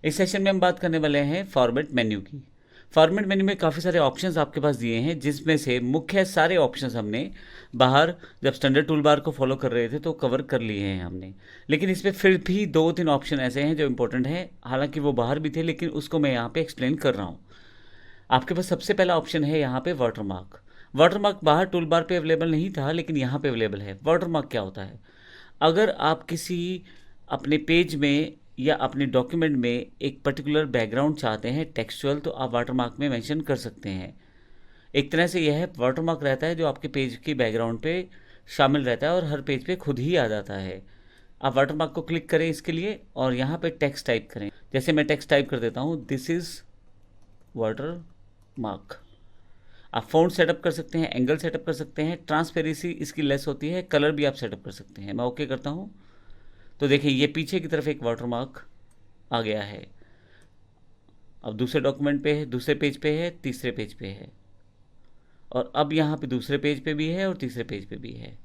इस सेशन में हम बात करने वाले हैं फॉर्मेट मेन्यू की। फॉर्मेट मेन्यू में काफ़ी सारे ऑप्शंस आपके पास दिए हैं, जिसमें से मुख्य सारे ऑप्शंस हमने बाहर जब स्टैंडर्ड टूल बार को फॉलो कर रहे थे तो कवर कर लिए हैं हमने। लेकिन इसमें फिर भी 2-3 ऑप्शन ऐसे हैं जो इंपॉर्टेंट हैं, हालांकि वो बाहर भी थे, लेकिन उसको मैं यहाँ पे एक्सप्लेन कर रहा हूँ। आपके पास सबसे पहला ऑप्शन है यहाँ पे वाटरमार्क। वाटरमार्क बाहर टूल बार पे अवेलेबल नहीं था, लेकिन यहाँ पे अवेलेबल है। वाटरमार्क क्या होता है? अगर आप किसी अपने पेज में या अपने डॉक्यूमेंट में एक पर्टिकुलर बैकग्राउंड चाहते हैं टेक्सचुअल, तो आप वाटरमार्क में मेंशन कर सकते हैं। एक तरह से यह वाटरमार्क रहता है जो आपके पेज की बैकग्राउंड पे शामिल रहता है और हर पेज पे खुद ही आ जाता है। आप वाटरमार्क को क्लिक करें इसके लिए और यहाँ पे टेक्स्ट टाइप करें। जैसे मैं टेक्स्ट टाइप कर देता हूँ, दिस इज़ वाटरमार्क। आप फ़ॉन्ट सेटअप कर सकते हैं, एंगल सेटअप कर सकते हैं, ट्रांसपेरेंसी इसकी लेस होती है, कलर भी आप सेटअप कर सकते हैं। मैं ओके करता हूँ तो देखिए ये पीछे की तरफ एक वाटरमार्क आ गया है। अब दूसरे डॉक्यूमेंट पे है, दूसरे पेज पे है, तीसरे पेज पे है, और अब यहाँ पे दूसरे पेज पे भी है और तीसरे पेज पे भी है।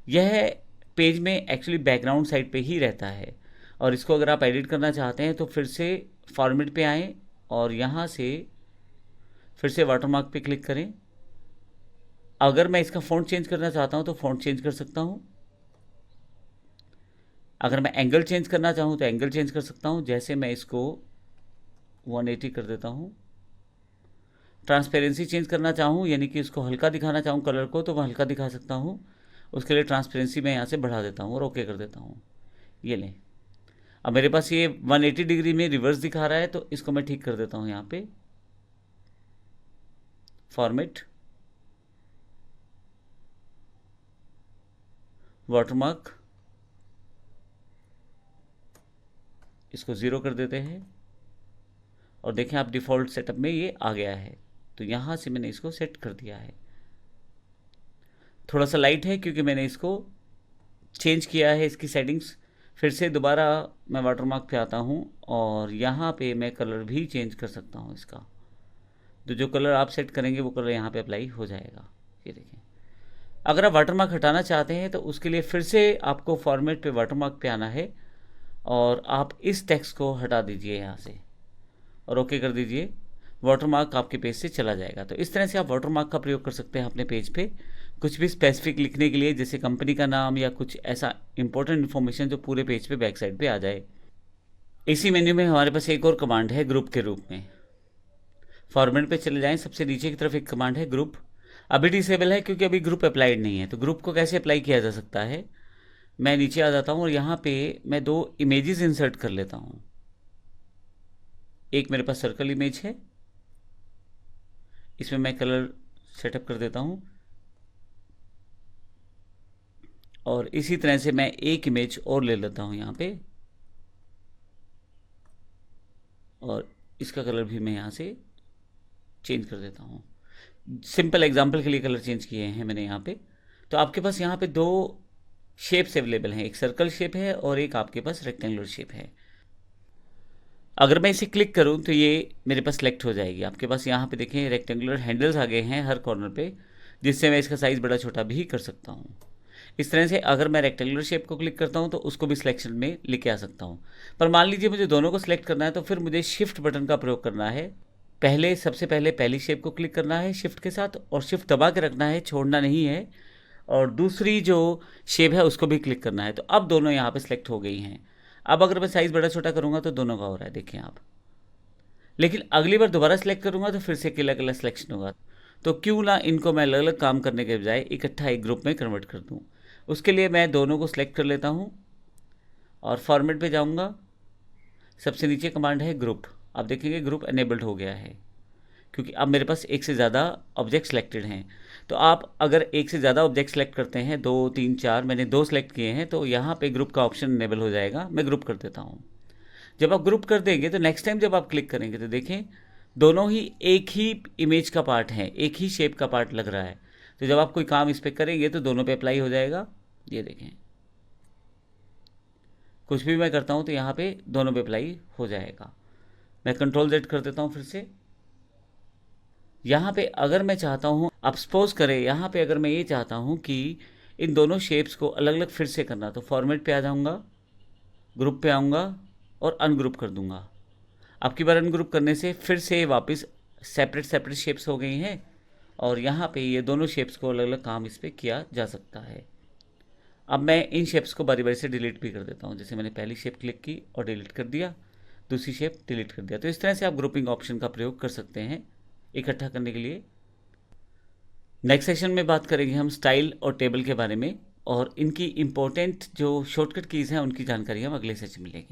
यह पेज में एक्चुअली बैकग्राउंड साइड पे ही रहता है, और इसको अगर आप एडिट करना चाहते हैं तो फिर से फॉर्मेट पे आएँ और यहाँ से फिर से वाटरमार्क पे क्लिक करें। अगर मैं इसका फ़ॉन्ट चेंज करना चाहता हूँ तो फ़ॉन्ट चेंज कर सकता हूँ। अगर मैं एंगल चेंज करना चाहूँ तो एंगल चेंज कर सकता हूँ। जैसे मैं इसको 180 कर देता हूँ। ट्रांसपेरेंसी चेंज करना चाहूँ, यानी कि इसको हल्का दिखाना चाहूँ कलर को, तो मैं हल्का दिखा सकता हूँ। उसके लिए ट्रांसपेरेंसी मैं यहाँ से बढ़ा देता हूँ और ओके कर देता हूँ। ये लें, अब मेरे पास ये 180 डिग्री में रिवर्स दिखा रहा है, तो इसको मैं ठीक कर देता हूँ। यहाँ पे फॉर्मेट, वाटरमार्क, इसको 0 कर देते हैं और देखें आप डिफ़ॉल्ट सेटअप में ये आ गया है। तो यहाँ से मैंने इसको सेट कर दिया है। थोड़ा सा लाइट है क्योंकि मैंने इसको चेंज किया है इसकी सेटिंग्स। फिर से दोबारा मैं वाटरमार्क पे आता हूँ और यहाँ पे मैं कलर भी चेंज कर सकता हूँ इसका। तो जो कलर आप सेट करेंगे वो कलर यहाँ पे अप्लाई हो जाएगा। ये देखें। अगर आप वाटरमार्क हटाना चाहते हैं तो उसके लिए फिर से आपको फॉर्मेट पे वाटरमार्क पे आना है और आप इस टेक्स्ट को हटा दीजिए यहाँ से और ओके कर दीजिए। वाटरमार्क आपके पेज से चला जाएगा। तो इस तरह से आप वाटरमार्क का प्रयोग कर सकते हैं अपने पेज पे कुछ भी स्पेसिफिक लिखने के लिए, जैसे कंपनी का नाम या कुछ ऐसा इंपॉर्टेंट इन्फॉर्मेशन जो पूरे पेज पे बैक साइड पे आ जाए। इसी मेन्यू में हमारे पास एक और कमांड है ग्रुप के रूप में। फॉर्मेट पे चले जाएं, सबसे नीचे की तरफ एक कमांड है ग्रुप। अभी डिसेबल है क्योंकि अभी ग्रुप अप्लाइड नहीं है। तो ग्रुप को कैसे अप्लाई किया जा सकता है? मैं नीचे आ जाता हूँ और यहाँ पे मैं 2 इमेजेस इंसर्ट कर लेता हूँ। एक मेरे पास सर्कल इमेज है, इसमें मैं कलर सेटअप कर देता हूँ, और इसी तरह से मैं एक इमेज और ले लेता हूँ यहाँ पे, और इसका कलर भी मैं यहाँ से चेंज कर देता हूँ। सिंपल एग्जांपल के लिए कलर चेंज किए हैं मैंने यहाँ पे। तो आपके पास यहाँ पे 2 शेप्स अवेलेबल हैं, एक सर्कल शेप है और एक आपके पास रेक्टेंगुलर शेप है। अगर मैं इसे क्लिक करूं तो ये मेरे पास सेलेक्ट हो जाएगी। आपके पास यहाँ पे देखें रेक्टेंगुलर हैंडल्स आ गए हैं हर कॉर्नर पे, जिससे मैं इसका साइज़ बड़ा छोटा भी कर सकता हूँ। इस तरह से अगर मैं रेक्टेंगुलर शेप को क्लिक करता हूँ तो उसको भी सिलेक्शन में लेके आ सकता हूँ। पर मान लीजिए मुझे दोनों को सिलेक्ट करना है, तो फिर मुझे शिफ्ट बटन का प्रयोग करना है। सबसे पहले पहली शेप को क्लिक करना है शिफ्ट के साथ, और शिफ्ट दबा के रखना है, छोड़ना नहीं है। और दूसरी जो शेप है उसको भी क्लिक करना है। तो अब दोनों यहाँ पे सिलेक्ट हो गई हैं। अब अगर मैं साइज़ बड़ा छोटा करूँगा तो दोनों का हो रहा है, देखिए आप। लेकिन अगली बार दोबारा सेलेक्ट करूँगा तो फिर से अकेला अकेला सिलेक्शन होगा। तो क्यों ना इनको मैं अलग अलग काम करने के बजाय इकट्ठा एक ग्रुप में कन्वर्ट कर दूँ। उसके लिए मैं दोनों को सिलेक्ट कर लेता हूँ और फॉर्मेट पे जाऊँगा। सबसे नीचे कमांड है ग्रुप। आप देखेंगे ग्रुप एनेबल्ड हो गया है, क्योंकि अब मेरे पास एक से ज़्यादा ऑब्जेक्ट सिलेक्टेड हैं। तो आप अगर एक से ज़्यादा ऑब्जेक्ट सेलेक्ट करते हैं, 2, 3, 4, मैंने 2 सेलेक्ट किए हैं, तो यहाँ पे ग्रुप का ऑप्शन इनेबल हो जाएगा। मैं ग्रुप कर देता हूँ। जब आप ग्रुप कर देंगे तो नेक्स्ट टाइम जब आप क्लिक करेंगे तो देखें दोनों ही एक ही इमेज का पार्ट है, एक ही शेप का पार्ट लग रहा है। तो जब आप कोई काम इस पर करेंगे तो दोनों पे अप्लाई हो जाएगा। ये देखें, कुछ भी मैं करता हूँ तो यहाँ पे दोनों पे अप्लाई हो जाएगा। मैं कंट्रोल Z कर देता हूँ फिर से। यहाँ पे अगर मैं चाहता हूँ, अब सपोज करें यहाँ पे अगर मैं ये चाहता हूँ कि इन दोनों शेप्स को अलग अलग फिर से करना, तो फॉर्मेट पे आ जाऊँगा, ग्रुप पे आऊँगा और अनग्रुप कर दूँगा। आपकी बार अनग्रुप करने से फिर से वापस सेपरेट सेपरेट शेप्स हो गई हैं और यहाँ पे ये दोनों शेप्स को अलग अलग काम इस पर किया जा सकता है। अब मैं इन शेप्स को बारी बारी से डिलीट भी कर देता हूँ। जैसे मैंने पहली शेप क्लिक की और डिलीट कर दिया, दूसरी शेप डिलीट कर दिया। तो इस तरह से आप ग्रुपिंग ऑप्शन का प्रयोग कर सकते हैं इकट्ठा करने के लिए। नेक्स्ट सेशन में बात करेंगे हम स्टाइल और टेबल के बारे में, और इनकी इंपॉर्टेंट जो शॉर्टकट कीज़ हैं उनकी जानकारी हम अगले सेशन में लेंगे।